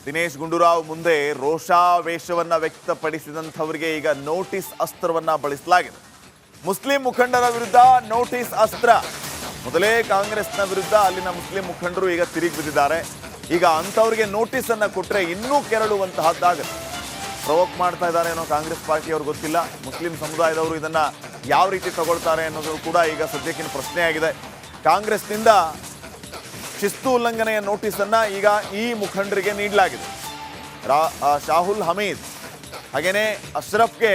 ದಿನೇಶ್ ಗುಂಡೂರಾವ್ ಮುಂದೆ ರೋಷಾವೇಶವನ್ನ ವ್ಯಕ್ತಪಡಿಸಿದಂಥವರಿಗೆ ಈಗ ನೋಟಿಸ್ ಅಸ್ತ್ರವನ್ನ ಬಳಸಲಾಗಿದೆ. ಮುಸ್ಲಿಂ ಮುಖಂಡರ ವಿರುದ್ಧ ನೋಟಿಸ್ ಅಸ್ತ್ರ. ಮೊದಲೇ ಕಾಂಗ್ರೆಸ್ನ ವಿರುದ್ಧ ಅಲ್ಲಿನ ಮುಸ್ಲಿಂ ಮುಖಂಡರು ಈಗ ತಿರುಗಿ ಬಿದ್ದಿದ್ದಾರೆ. ಈಗ ಅಂಥವ್ರಿಗೆ ನೋಟಿಸ್ ಅನ್ನ ಕೊಟ್ಟರೆ ಇನ್ನೂ ಕೆರಳುವಂತಹದ್ದಾಗುತ್ತೆ. ಪ್ರವೋಕ್ ಮಾಡ್ತಾ ಇದ್ದಾರೆ ಏನೋ ಕಾಂಗ್ರೆಸ್ ಪಾರ್ಟಿಯವ್ರು ಗೊತ್ತಿಲ್ಲ. ಮುಸ್ಲಿಂ ಸಮುದಾಯದವರು ಇದನ್ನ ಯಾವ ರೀತಿ ತಗೊಳ್ತಾರೆ ಅನ್ನೋದು ಕೂಡ ಈಗ ಸದ್ಯಕ್ಕಿನ ಪ್ರಶ್ನೆ ಆಗಿದೆ. ಕಾಂಗ್ರೆಸ್ನಿಂದ ಶಿಸ್ತು ಉಲ್ಲಂಘನೆಯ ನೋಟಿಸ್ ಅನ್ನ ಈಗ ಈ ಮುಖಂಡರಿಗೆ ನೀಡಲಾಗಿದೆ. ಶಾಹುಲ್ ಹಮೀದ್ ಹಾಗೇನೆ ಅಶ್ರಫ್ಗೆ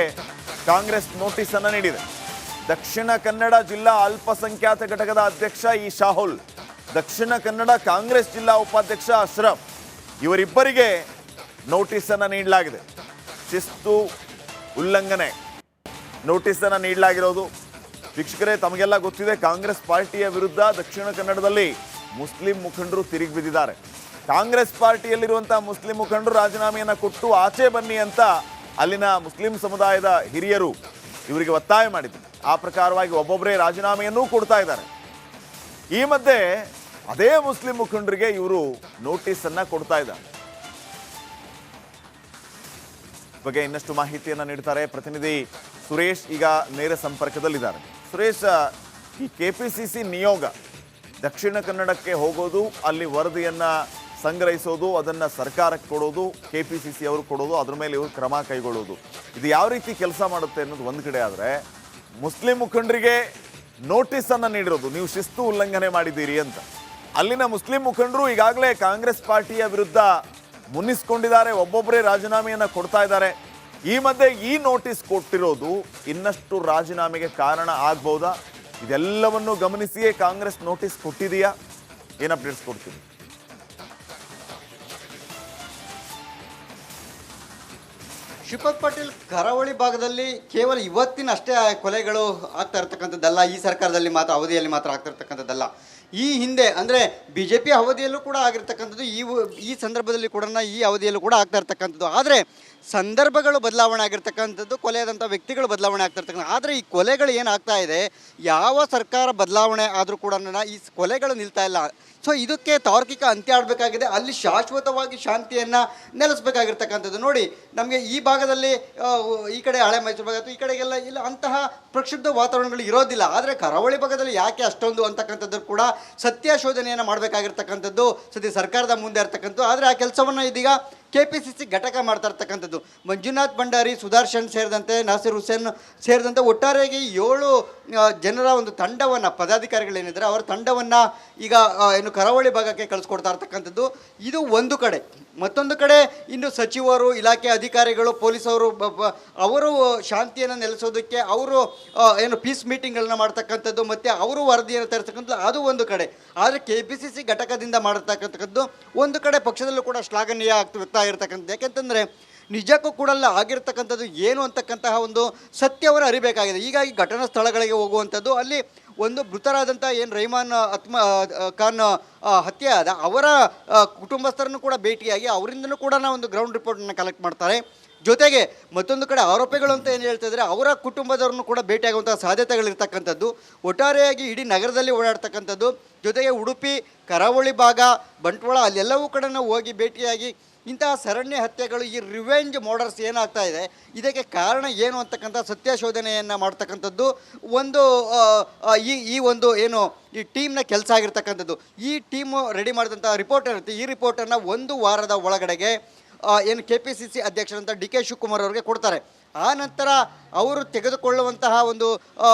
ಕಾಂಗ್ರೆಸ್ ನೋಟಿಸ್ ಅನ್ನ ನೀಡಿದೆ. ದಕ್ಷಿಣ ಕನ್ನಡ ಜಿಲ್ಲಾ ಅಲ್ಪಸಂಖ್ಯಾತ ಘಟಕದ ಅಧ್ಯಕ್ಷ ಈ ಶಾಹುಲ್, ದಕ್ಷಿಣ ಕನ್ನಡ ಕಾಂಗ್ರೆಸ್ ಜಿಲ್ಲಾ ಉಪಾಧ್ಯಕ್ಷ ಅಶ್ರಫ್, ಇವರಿಬ್ಬರಿಗೆ ನೋಟಿಸ್ ಅನ್ನ ನೀಡಲಾಗಿದೆ. ಶಿಸ್ತು ಉಲ್ಲಂಘನೆ ನೋಟಿಸ್ ಅನ್ನ ನೀಡಲಾಗಿರೋದು. ವೀಕ್ಷಕರೇ, ತಮಗೆಲ್ಲ ಗೊತ್ತಿದೆ, ಕಾಂಗ್ರೆಸ್ ಪಾರ್ಟಿಯ ವಿರುದ್ಧ ದಕ್ಷಿಣ ಕನ್ನಡದಲ್ಲಿ ಮುಸ್ಲಿಂ ಮುಖಂಡರು ತಿರುಗಿ ಬಿದ್ದಿದ್ದಾರೆ. ಕಾಂಗ್ರೆಸ್ ಪಾರ್ಟಿಯಲ್ಲಿರುವಂತಹ ಮುಸ್ಲಿಂ ಮುಖಂಡರು ರಾಜೀನಾಮೆಯನ್ನ ಕೊಟ್ಟು ಆಚೆ ಬನ್ನಿ ಅಂತ ಅಲ್ಲಿನ ಮುಸ್ಲಿಂ ಸಮುದಾಯದ ಹಿರಿಯರು ಇವರಿಗೆ ಒತ್ತಾಯ ಮಾಡಿದ್ರು. ಆ ಪ್ರಕಾರವಾಗಿ ಒಬ್ಬೊಬ್ಬರೇ ರಾಜೀನಾಮೆಯನ್ನೂ ಕೊಡ್ತಾ ಇದ್ದಾರೆ. ಈ ಮಧ್ಯೆ ಅದೇ ಮುಸ್ಲಿಂ ಮುಖಂಡರಿಗೆ ಇವರು ನೋಟಿಸ್ ಅನ್ನ ಕೊಡ್ತಾ ಇದ್ದಾರೆ. ಬಗ್ಗೆ ಇನ್ನಷ್ಟು ಮಾಹಿತಿಯನ್ನ ನೀಡ್ತಾರೆ ಪ್ರತಿನಿಧಿ ಸುರೇಶ್. ಈಗ ನೇರ ಸಂಪರ್ಕದಲ್ಲಿದ್ದಾರೆ. ಸುರೇಶ್, ಈ ಕೆಪಿಸಿಸಿ ನಿಯೋಗ ದಕ್ಷಿಣ ಕನ್ನಡಕ್ಕೆ ಹೋಗೋದು, ಅಲ್ಲಿ ವರದಿಯನ್ನ ಸಂಗ್ರಹಿಸೋದು, ಅದನ್ನ ಸರ್ಕಾರಕ್ಕೆ ಕೊಡೋದು, ಕೆಪಿಸಿಸಿ ಅವರು ಕೊಡೋದು, ಅದ್ರ ಮೇಲೆ ಇವರು ಕ್ರಮ ಕೈಗೊಳ್ಳೋದು, ಇದು ಯಾವ ರೀತಿ ಕೆಲಸ ಮಾಡುತ್ತೆ ಅನ್ನೋದು ಒಂದು ಕಡೆ ಆದರೆ, ಮುಸ್ಲಿಂ ಮುಖಂಡರಿಗೆ ನೋಟಿಸ್ ಅನ್ನ ನೀಡಿರೋದು ನೀವು ಶಿಸ್ತು ಉಲ್ಲಂಘನೆ ಮಾಡಿದ್ದೀರಿ ಅಂತ. ಅಲ್ಲಿನ ಮುಸ್ಲಿಂ ಮುಖಂಡರು ಈಗಾಗಲೇ ಕಾಂಗ್ರೆಸ್ ಪಾರ್ಟಿಯ ವಿರುದ್ಧ ಮುನ್ನಿಸ್ಕೊಂಡಿದ್ದಾರೆ, ಒಬ್ಬೊಬ್ಬರೇ ರಾಜೀನಾಮೆಯನ್ನ ಕೊಡ್ತಾ ಇದ್ದಾರೆ. ಈ ಮಧ್ಯೆ ಈ ನೋಟಿಸ್ ಕೊಟ್ಟಿರೋದು ಇನ್ನಷ್ಟು ರಾಜೀನಾಮೆಗೆ ಕಾರಣ ಆಗ್ಬಹುದಾ? ಇದೆಲ್ಲವನ್ನು ಗಮನಿಸಿಯೇ ಕಾಂಗ್ರೆಸ್ ನೋಟಿಸ್ ಕೊಟ್ಟಿದೆಯಾ? ಏನು ಅಪ್ಡೇಟ್ಸ್ ಕೊಡ್ತೀವಿ? ಶ್ರೀಪಾದ್ ಪಾಟೀಲ್, ಕರಾವಳಿ ಭಾಗದಲ್ಲಿ ಕೇವಲ ಇವತ್ತಿನ ಅಷ್ಟೇ ಕೊಲೆಗಳು ಆಗ್ತಾ ಇರ್ತಕ್ಕಂಥದ್ದಲ್ಲ, ಈ ಸರ್ಕಾರದಲ್ಲಿ ಮಾತ್ರ ಅವಧಿಯಲ್ಲಿ ಮಾತ್ರ ಆಗ್ತಾ ಇರ್ತಕ್ಕಂಥದ್ದಲ್ಲ. ಈ ಹಿಂದೆ ಅಂದರೆ ಬಿ ಜೆ ಪಿ ಅವಧಿಯಲ್ಲೂ ಕೂಡ ಆಗಿರ್ತಕ್ಕಂಥದ್ದು, ಈ ಸಂದರ್ಭದಲ್ಲಿ ಕೂಡ ಈ ಅವಧಿಯಲ್ಲೂ ಕೂಡ ಆಗ್ತಾ ಇರ್ತಕ್ಕಂಥದ್ದು. ಆದರೆ ಸಂದರ್ಭಗಳು ಬದಲಾವಣೆ ಆಗಿರ್ತಕ್ಕಂಥದ್ದು, ಕೊಲೆಯಾದಂಥ ವ್ಯಕ್ತಿಗಳು ಬದಲಾವಣೆ ಆಗ್ತಿರ್ತಕ್ಕಂಥ. ಆದರೆ ಈ ಕೊಲೆಗಳು ಏನಾಗ್ತಾ ಇದೆ, ಯಾವ ಸರ್ಕಾರ ಬದಲಾವಣೆ ಆದರೂ ಕೂಡ ಈ ಕೊಲೆಗಳು ನಿಲ್ತಾ ಇಲ್ಲ. ಸೊ ಇದಕ್ಕೆ ತಾರ್ಕಿಕ ಅಂತ್ಯ ಆಡಬೇಕಾಗಿದೆ. ಅಲ್ಲಿ ಶಾಶ್ವತವಾಗಿ ಶಾಂತಿಯನ್ನು ನೆಲೆಸಬೇಕಾಗಿರ್ತಕ್ಕಂಥದ್ದು. ನೋಡಿ, ನಮಗೆ ಈ ಭಾಗದಲ್ಲಿ ಈ ಕಡೆ ಹಳೆ ಮೈಸೂರು ಭಾಗ ಅಥವಾ ಈ ಕಡೆಗೆಲ್ಲ ಇಲ್ಲ ಅಂತಹ ಪ್ರಕ್ಷುಬ್ಧ ವಾತಾವರಣಗಳು ಇರೋದಿಲ್ಲ. ಆದರೆ ಕರಾವಳಿ ಭಾಗದಲ್ಲಿ ಯಾಕೆ ಅಷ್ಟೊಂದು ಅಂತಕ್ಕಂಥದ್ದು ಕೂಡ ಸತ್ಯ ಶೋಧನೆಯನ್ನು ಮಾಡಬೇಕಾಗಿರ್ತಕ್ಕಂಥದ್ದು ಸದ್ಯ ಸರ್ಕಾರದ ಮುಂದೆ ಇರ್ತಕ್ಕಂಥದ್ದು. ಆದರೆ ಆ ಕೆಲಸವನ್ನು ಇದೀಗ ಕೆಪಿಸಿಸಿ ಘಟಕ ಮಾಡ್ತಾ ಇರ್ತಕ್ಕಂಥದ್ದು. ಮಂಜುನಾಥ್ ಭಂಡಾರಿ, ಸುದರ್ಶನ್ ಸೇರಿದಂತೆ, ನಾಸಿರ್ ಹುಸೇನ್ ಸೇರಿದಂತೆ ಒಟ್ಟಾರೆಯಾಗಿ 7 ಜನರ ಒಂದು ತಂಡವನ್ನು, ಪದಾಧಿಕಾರಿಗಳೇನಿದ್ದಾರೆ ಅವರ ತಂಡವನ್ನು ಈಗ ಏನು ಕರಾವಳಿ ಭಾಗಕ್ಕೆ ಕಳಿಸ್ಕೊಡ್ತಾ ಇರ್ತಕ್ಕಂಥದ್ದು. ಇದು ಒಂದು ಕಡೆ. ಮತ್ತೊಂದು ಕಡೆ ಇನ್ನು ಸಚಿವರು, ಇಲಾಖೆ ಅಧಿಕಾರಿಗಳು, ಪೊಲೀಸವರು ಅವರು ಶಾಂತಿಯನ್ನು ನೆಲೆಸೋದಕ್ಕೆ ಅವರು ಏನು ಪೀಸ್ ಮೀಟಿಂಗ್ಗಳನ್ನ ಮಾಡ್ತಕ್ಕಂಥದ್ದು, ಮತ್ತು ಅವರು ವರದಿಯನ್ನು ತರಿಸ್ತಕ್ಕಂಥದ್ದು, ಅದು ಒಂದು ಕಡೆ. ಆದರೆ ಕೆಪಿಸಿಸಿ ಘಟಕದಿಂದ ಮಾಡತಕ್ಕಂಥದ್ದು ಒಂದು ಕಡೆ ಪಕ್ಷದಲ್ಲೂ ಕೂಡ ಶ್ಲಾಘನೀಯ ವ್ಯಕ್ತ ಆಗಿರ್ತಕ್ಕಂಥದ್ದು. ಯಾಕೆಂತಂದರೆ ನಿಜಕ್ಕೂ ಕೂಡ ಆಗಿರ್ತಕ್ಕಂಥದ್ದು ಏನು ಅಂತಕ್ಕಂತಹ ಒಂದು ಸತ್ಯವನ್ನು ಅರಿಬೇಕಾಗಿದೆ. ಹೀಗಾಗಿ ಘಟನಾ ಸ್ಥಳಗಳಿಗೆ ಹೋಗುವಂಥದ್ದು, ಅಲ್ಲಿ ಒಂದು ಮೃತರಾದಂಥ ಏನು ರೈಮಾನ್ ಖಾನ್ ಹತ್ಯೆ ಆದ ಅವರ ಕುಟುಂಬಸ್ಥರನ್ನು ಕೂಡ ಭೇಟಿಯಾಗಿ ಅವರಿಂದನೂ ಕೂಡ ಒಂದು ಗ್ರೌಂಡ್ ರಿಪೋರ್ಟನ್ನು ಕಲೆಕ್ಟ್ ಮಾಡ್ತಾರೆ. ಜೊತೆಗೆ ಮತ್ತೊಂದು ಕಡೆ ಆರೋಪಿಗಳು ಅಂತ ಏನು ಹೇಳ್ತಿದ್ರೆ ಅವರ ಕುಟುಂಬದವ್ರನ್ನು ಕೂಡ ಭೇಟಿಯಾಗುವಂಥ ಸಾಧ್ಯತೆಗಳಿರ್ತಕ್ಕಂಥದ್ದು. ಒಟ್ಟಾರೆಯಾಗಿ ಇಡೀ ನಗರದಲ್ಲಿ ಓಡಾಡ್ತಕ್ಕಂಥದ್ದು. ಜೊತೆಗೆ ಉಡುಪಿ, ಕರಾವಳಿ ಭಾಗ, ಬಂಟ್ವಾಳ ಅಲ್ಲೆಲ್ಲವೂ ಕಡೆ ಹೋಗಿ ಭೇಟಿಯಾಗಿ ಇಂತಹ ಸರಣಿ ಹತ್ಯೆಗಳು, ಈ ರಿವೆಂಜ್ ಮರ್ಡರ್ಸ್ ಏನಾಗ್ತಾ ಇದೆ, ಇದಕ್ಕೆ ಕಾರಣ ಏನು ಅಂತಕ್ಕಂಥ ಸತ್ಯ ಶೋಧನೆಯನ್ನು ಮಾಡ್ತಕ್ಕಂಥದ್ದು ಒಂದು ಈ ಒಂದು ಏನು ಈ ಟೀಮ್ನ ಕೆಲಸ ಆಗಿರ್ತಕ್ಕಂಥದ್ದು. ಈ ಟೀಮು ರೆಡಿ ಮಾಡಿದಂಥ ರಿಪೋರ್ಟ್ ಇರುತ್ತೆ. ಈ ರಿಪೋರ್ಟನ್ನು 1 ವಾರದ ಒಳಗಡೆಗೆ ಏನು ಕೆಪಿಸಿಸಿ ಅಧ್ಯಕ್ಷರಂತ ಡಿ ಕೆ ಶಿವಕುಮಾರ್ ಅವರಿಗೆ ಕೊಡ್ತಾರೆ. ಆ ನಂತರ ಅವರು ತೆಗೆದುಕೊಳ್ಳುವಂತಹ ಒಂದು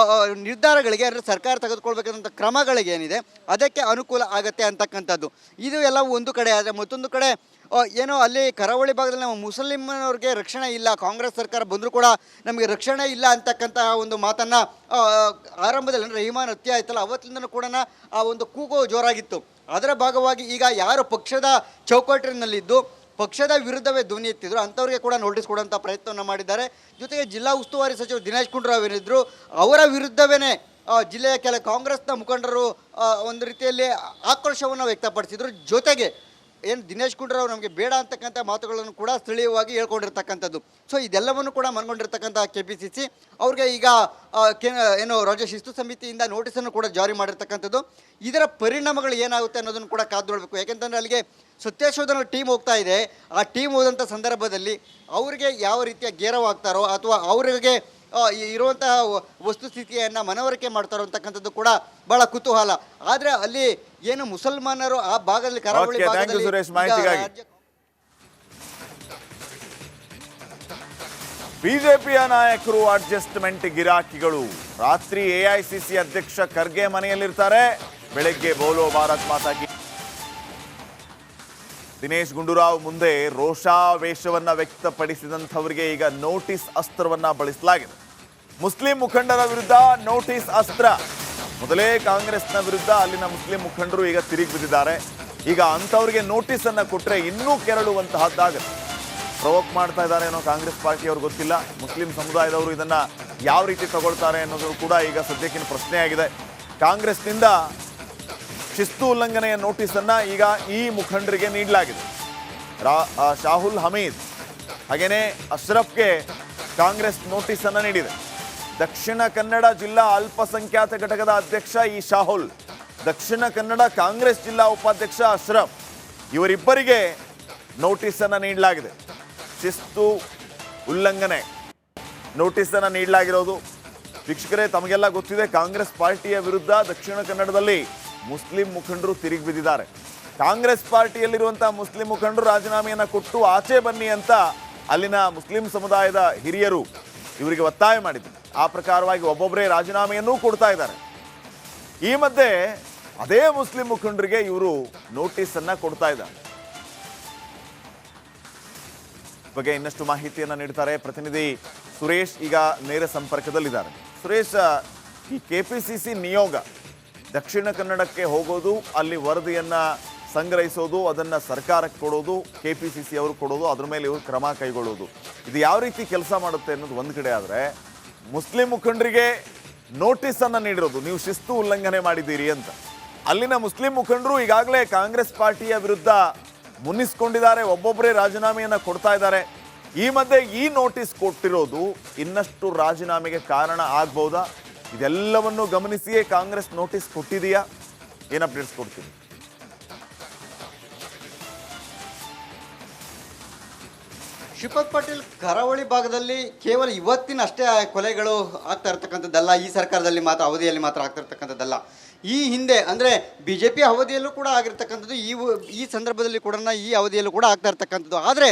ನಿರ್ಧಾರಗಳಿಗೆ, ಅಂದರೆ ಸರ್ಕಾರ ತೆಗೆದುಕೊಳ್ಬೇಕಾದಂಥ ಕ್ರಮಗಳಿಗೆ ಏನಿದೆ ಅದಕ್ಕೆ ಅನುಕೂಲ ಆಗುತ್ತೆ ಅಂತಕ್ಕಂಥದ್ದು. ಇದು ಎಲ್ಲ ಒಂದು ಕಡೆ. ಆದರೆ ಮತ್ತೊಂದು ಕಡೆ ಏನೋ ಅಲ್ಲಿ ಕರಾವಳಿ ಭಾಗದಲ್ಲಿ ನಮ್ಮ ಮುಸಲಿಮನವ್ರಿಗೆ ರಕ್ಷಣೆ ಇಲ್ಲ, ಕಾಂಗ್ರೆಸ್ ಸರ್ಕಾರ ಬಂದರೂ ಕೂಡ ನಮಗೆ ರಕ್ಷಣೆ ಇಲ್ಲ ಅಂತಕ್ಕಂತಹ ಒಂದು ಮಾತನ್ನು ಆರಂಭದಲ್ಲಿ, ಅಂದರೆ ರಹಿಮಾನ್ ಹತ್ಯೆ ಆಯ್ತಲ್ಲ ಅವತ್ತಿಂದನೂ ಕೂಡ ಆ ಒಂದು ಕೂಗು ಜೋರಾಗಿತ್ತು. ಅದರ ಭಾಗವಾಗಿ ಈಗ ಯಾರು ಪಕ್ಷದ ಚೌಕಟ್ಟಿನಲ್ಲಿದ್ದು ಪಕ್ಷದ ವಿರುದ್ಧವೇ ಧ್ವನಿ ಎತ್ತಿದ್ರು ಅಂಥವ್ರಿಗೆ ಕೂಡ ನೋಟಿಸ್ ಕೊಡುವಂಥ ಪ್ರಯತ್ನವನ್ನು ಮಾಡಿದ್ದಾರೆ. ಜೊತೆಗೆ ಜಿಲ್ಲಾ ಉಸ್ತುವಾರಿ ಸಚಿವರು ದಿನೇಶ್ ಗುಂಡೂರಾವ್ ಏನಿದ್ರು ಅವರ ವಿರುದ್ಧವೇ ಜಿಲ್ಲೆಯ ಕೆಲ ಕಾಂಗ್ರೆಸ್ನ ಮುಖಂಡರು ಒಂದು ರೀತಿಯಲ್ಲಿ ಆಕ್ರೋಶವನ್ನು ವ್ಯಕ್ತಪಡಿಸಿದರು. ಜೊತೆಗೆ ಏನು ದಿನೇಶ್ ಗುಂಡೂರಾವ್ ನಮಗೆ ಬೇಡ ಅಂತಕ್ಕಂಥ ಮಾತುಗಳನ್ನು ಕೂಡ ಸ್ಥಳೀಯವಾಗಿ ಹೇಳ್ಕೊಂಡಿರ್ತಕ್ಕಂಥದ್ದು. ಸೊ ಇದೆಲ್ಲವನ್ನು ಕೂಡ ಮನಗೊಂಡಿರ್ತಕ್ಕಂಥ KPCC ಅವ್ರಿಗೆ ಈಗ ಏನು ರಾಜ್ಯ ಶಿಸ್ತು ಸಮಿತಿಯಿಂದ ನೋಟಿಸನ್ನು ಕೂಡ ಜಾರಿ ಮಾಡಿರ್ತಕ್ಕಂಥದ್ದು. ಇದರ ಪರಿಣಾಮಗಳು ಏನಾಗುತ್ತೆ ಅನ್ನೋದನ್ನು ಕೂಡ ಕಾದು ನೋಡಬೇಕು. ಯಾಕೆಂತಂದರೆ ಅಲ್ಲಿಗೆ ಸತ್ಯಶೋಧನಾ ಟೀಮ್ ಹೋಗ್ತಾ ಇದೆ. ಆ ಟೀಮ್ ಹೋದಂಥ ಸಂದರ್ಭದಲ್ಲಿ ಅವರಿಗೆ ಯಾವ ರೀತಿಯ ಗೇರವಾಗ್ತಾರೋ ಅಥವಾ ಅವರಿಗೆ ಇರುವಂತಹ ವಸ್ತುಸ್ಥಿತಿಯನ್ನು ಮನವರಿಕೆ ಮಾಡ್ತಾರೋ ಅಂತಕ್ಕಂಥದ್ದು ಕೂಡ ಬಹಳ ಕುತೂಹಲ. ಆದರೆ ಅಲ್ಲಿ ಏನು ಮುಸಲ್ಮಾನರು ಆ ಭಾಗದಲ್ಲಿ ಕರಾವಳಿ ಭಾಗದಲ್ಲಿ ಬಿಜೆಪಿಯ ನಾಯಕರು ಅಡ್ಜಸ್ಟ್ಮೆಂಟ್ ಗಿರಾಕಿಗಳು. ರಾತ್ರಿ AICC ಅಧ್ಯಕ್ಷ ಖರ್ಗೆ ಮನೆಯಲ್ಲಿರ್ತಾರೆ, ಬೆಳಗ್ಗೆ ಬೋಲೋ ಭಾರತ್ ಮಾತಾಗಿ ದಿನೇಶ್ ಗುಂಡೂರಾವ್ ಮುಂದೆ ರೋಷಾವೇಶವನ್ನ ವ್ಯಕ್ತಪಡಿಸಿದಂಥವರಿಗೆ ಈಗ ನೋಟಿಸ್ ಅಸ್ತ್ರವನ್ನ ಬಳಸಲಾಗಿದೆ. ಮುಸ್ಲಿಂ ಮುಖಂಡರ ವಿರುದ್ಧ ನೋಟಿಸ್ ಅಸ್ತ್ರ. ಮೊದಲೇ ಕಾಂಗ್ರೆಸ್ನ ವಿರುದ್ಧ ಅಲ್ಲಿನ ಮುಸ್ಲಿಂ ಮುಖಂಡರು ಈಗ ತಿರುಗಿ ಬಿದ್ದಿದ್ದಾರೆ. ಈಗ ಅಂಥವ್ರಿಗೆ ನೋಟಿಸ್ ಅನ್ನ ಕೊಟ್ಟರೆ ಇನ್ನೂ ಕೆರಳುವಂತಹದ್ದಾಗುತ್ತೆ. ಪ್ರವೋಕ್ ಮಾಡ್ತಾ ಇದ್ದಾರೆ ಏನೋ ಕಾಂಗ್ರೆಸ್ ಪಾರ್ಟಿಯವ್ರು ಗೊತ್ತಿಲ್ಲ. ಮುಸ್ಲಿಂ ಸಮುದಾಯದವರು ಇದನ್ನ ಯಾವ ರೀತಿ ತಗೊಳ್ತಾರೆ ಅನ್ನೋದು ಕೂಡ ಈಗ ಸದ್ಯಕ್ಕಿನ ಪ್ರಶ್ನೆ ಆಗಿದೆ. ಕಾಂಗ್ರೆಸ್ನಿಂದ ಶಿಸ್ತು ಉಲ್ಲಂಘನೆಯ ನೋಟಿಸನ್ನು ಈಗ ಈ ಮುಖಂಡರಿಗೆ ನೀಡಲಾಗಿದೆ. ಶಾಹುಲ್ ಹಮೀದ್ ಹಾಗೆಯೇ ಅಶ್ರಫ್ಗೆ ಕಾಂಗ್ರೆಸ್ ನೋಟಿಸನ್ನು ನೀಡಿದೆ. ದಕ್ಷಿಣ ಕನ್ನಡ ಜಿಲ್ಲಾ ಅಲ್ಪಸಂಖ್ಯಾತ ಘಟಕದ ಅಧ್ಯಕ್ಷ ಈ ಶಾಹುಲ್, ದಕ್ಷಿಣ ಕನ್ನಡ ಕಾಂಗ್ರೆಸ್ ಜಿಲ್ಲಾ ಉಪಾಧ್ಯಕ್ಷ ಅಶ್ರಫ್, ಇವರಿಬ್ಬರಿಗೆ ನೋಟಿಸನ್ನು ನೀಡಲಾಗಿದೆ. ಶಿಸ್ತು ಉಲ್ಲಂಘನೆ ನೋಟಿಸನ್ನು ನೀಡಲಾಗಿರೋದು. ವೀಕ್ಷಕರೇ, ತಮಗೆಲ್ಲ ಗೊತ್ತಿದೆ, ಕಾಂಗ್ರೆಸ್ ಪಾರ್ಟಿಯ ವಿರುದ್ಧ ದಕ್ಷಿಣ ಕನ್ನಡದಲ್ಲಿ ಮುಸ್ಲಿಂ ಮುಖಂಡರು ತಿರುಗಿ ಬಿದ್ದಿದ್ದಾರೆ. ಕಾಂಗ್ರೆಸ್ ಪಾರ್ಟಿಯಲ್ಲಿರುವಂತಹ ಮುಸ್ಲಿಂ ಮುಖಂಡರು ರಾಜೀನಾಮೆಯನ್ನು ಕೊಟ್ಟು ಆಚೆ ಬನ್ನಿ ಅಂತ ಅಲ್ಲಿನ ಮುಸ್ಲಿಂ ಸಮುದಾಯದ ಹಿರಿಯರು ಇವರಿಗೆ ಒತ್ತಾಯ ಮಾಡಿದ್ರು. ಆ ಪ್ರಕಾರವಾಗಿ ಒಬ್ಬೊಬ್ಬರೇ ರಾಜೀನಾಮೆಯನ್ನೂ ಕೊಡ್ತಾ ಇದ್ದಾರೆ. ಈ ಮಧ್ಯೆ ಅದೇ ಮುಸ್ಲಿಂ ಮುಖಂಡರಿಗೆ ಇವರು ನೋಟಿಸನ್ನು ಕೊಡ್ತಾ ಇದ್ದಾರೆ. ಬಗ್ಗೆ ಇನ್ನಷ್ಟು ಮಾಹಿತಿಯನ್ನು ನೀಡ್ತಾರೆ ಪ್ರತಿನಿಧಿ ಸುರೇಶ್. ಈಗ ನೇರ ಸಂಪರ್ಕದಲ್ಲಿದ್ದಾರೆ. ಸುರೇಶ್, ಈ KPCC ನಿಯೋಗ ದಕ್ಷಿಣ ಕನ್ನಡಕ್ಕೆ ಹೋಗೋದು, ಅಲ್ಲಿ ವರದಿಯನ್ನು ಸಂಗ್ರಹಿಸೋದು, ಅದನ್ನು ಸರ್ಕಾರಕ್ಕೆ ಕೊಡೋದು, KPCC ಅವರು ಕೊಡೋದು, ಅದ್ರ ಮೇಲೆ ಇವರು ಕ್ರಮ ಕೈಗೊಳ್ಳೋದು, ಇದು ಯಾವ ರೀತಿ ಕೆಲಸ ಮಾಡುತ್ತೆ ಅನ್ನೋದು ಒಂದು ಕಡೆ ಆದರೆ, ಮುಸ್ಲಿಂ ಮುಖಂಡರಿಗೆ ನೋಟಿಸನ್ನು ನೀಡಿರೋದು ನೀವು ಶಿಸ್ತು ಉಲ್ಲಂಘನೆ ಮಾಡಿದ್ದೀರಿ ಅಂತ. ಅಲ್ಲಿನ ಮುಸ್ಲಿಂ ಮುಖಂಡರು ಈಗಾಗಲೇ ಕಾಂಗ್ರೆಸ್ ಪಾರ್ಟಿಯ ವಿರುದ್ಧ ಮುನ್ನಿಸ್ಕೊಂಡಿದ್ದಾರೆ, ಒಬ್ಬೊಬ್ಬರೇ ರಾಜೀನಾಮೆಯನ್ನು ಕೊಡ್ತಾ ಇದ್ದಾರೆ. ಈ ಮಧ್ಯೆ ಈ ನೋಟಿಸ್ ಕೊಟ್ಟಿರೋದು ಇನ್ನಷ್ಟು ರಾಜೀನಾಮೆಗೆ ಕಾರಣ ಆಗ್ಬೋದಾ? ಇದೆಲ್ಲವನ್ನು ಗಮನಿಸಿಯೇ ಕಾಂಗ್ರೆಸ್ ನೋಟಿಸ್ ಕೊಟ್ಟಿದೆಯಾ? ಏನು ಅಪ್ಡೇಟ್ಸ್ ಕೊಡ್ತೀನಿ? ಶ್ರೀಪಾದ್ ಪಾಟೀಲ್, ಕರಾವಳಿ ಭಾಗದಲ್ಲಿ ಕೇವಲ ಇವತ್ತಿನ ಅಷ್ಟೇ ಕೊಲೆಗಳು ಆಗ್ತಾ ಇರ್ತಕ್ಕಂಥದ್ದಲ್ಲ, ಈ ಸರ್ಕಾರದಲ್ಲಿ ಮಾತ್ರ ಅವಧಿಯಲ್ಲಿ ಮಾತ್ರ ಆಗ್ತಾ ಇರ್ತಕ್ಕಂಥದ್ದಲ್ಲ. ಈ ಹಿಂದೆ ಅಂದರೆ BJP ಅವಧಿಯಲ್ಲೂ ಕೂಡ ಆಗಿರ್ತಕ್ಕಂಥದ್ದು, ಈ ಸಂದರ್ಭದಲ್ಲಿ ಕೂಡ ಈ ಅವಧಿಯಲ್ಲೂ ಕೂಡ ಆಗ್ತಾ ಇರ್ತಕ್ಕಂಥದ್ದು. ಆದರೆ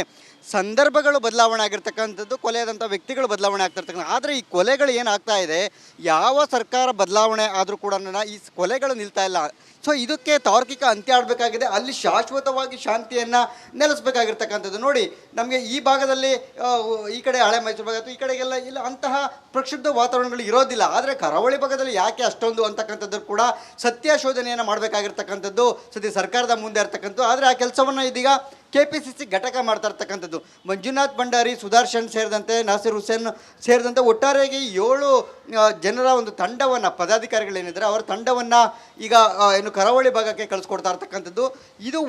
ಸಂದರ್ಭಗಳು ಬದಲಾವಣೆ ಆಗಿರ್ತಕ್ಕಂಥದ್ದು, ಕೊಲೆಯಾದಂಥ ವ್ಯಕ್ತಿಗಳು ಬದಲಾವಣೆ ಆಗ್ತಾ ಇರ್ತಕ್ಕಂಥ. ಆದರೆ ಈ ಕೊಲೆಗಳು ಏನಾಗ್ತಾ ಇದೆ, ಯಾವ ಸರ್ಕಾರ ಬದಲಾವಣೆ ಆದರೂ ಕೂಡ ಈ ಕೊಲೆಗಳು ನಿಲ್ತಾ ಇಲ್ಲ. ಸೊ ಇದಕ್ಕೆ ತಾರ್ಕಿಕ ಅಂತ್ಯ ಆಡಬೇಕಾಗಿದೆ. ಅಲ್ಲಿ ಶಾಶ್ವತವಾಗಿ ಶಾಂತಿಯನ್ನು ನೆಲೆಸಬೇಕಾಗಿರ್ತಕ್ಕಂಥದ್ದು. ನೋಡಿ, ನಮಗೆ ಈ ಭಾಗದಲ್ಲಿ ಈ ಕಡೆ ಹಳೆ ಮೈಸೂರು ಭಾಗ ಈ ಕಡೆಗೆಲ್ಲ ಇಲ್ಲ ಅಂತಹ ಪ್ರಕ್ಷುಬ್ಧ ವಾತಾವರಣಗಳು ಇರೋದಿಲ್ಲ. ಆದರೆ ಕರಾವಳಿ ಭಾಗದಲ್ಲಿ ಯಾಕೆ ಅಷ್ಟೊಂದು ಅಂತಕ್ಕಂಥದ್ದು ಕೂಡ ಸತ್ಯ ಶೋಧನೆಯನ್ನು ಮಾಡಬೇಕಾಗಿರ್ತಕ್ಕಂಥದ್ದು ಸದ್ಯ ಸರ್ಕಾರದ ಮುಂದೆ ಇರ್ತಕ್ಕಂಥದ್ದು. ಆದರೆ ಆ ಕೆಲಸವನ್ನು ಇದೀಗ KPCC ಘಟಕ ಮಾಡ್ತಾ ಇರ್ತಕ್ಕಂಥದ್ದು. ಮಂಜುನಾಥ್ ಭಂಡಾರಿ, ಸುದರ್ಶನ್ ಸೇರಿದಂತೆ ನಾಸಿರ್ ಹುಸೇನ್ ಸೇರಿದಂತೆ ಒಟ್ಟಾರೆಯಾಗಿ 7 ಜನರ ಒಂದು ತಂಡವನ್ನು, ಪದಾಧಿಕಾರಿಗಳೇನಿದ್ದಾರೆ ಅವರ ತಂಡವನ್ನು ಈಗ ಏನು ಕರಾವಳಿ ಭಾಗಕ್ಕೆ ಕಳಿಸ್ಕೊಡ್ತಾ ಇರ್ತಕ್ಕಂಥದ್ದು. ಇದು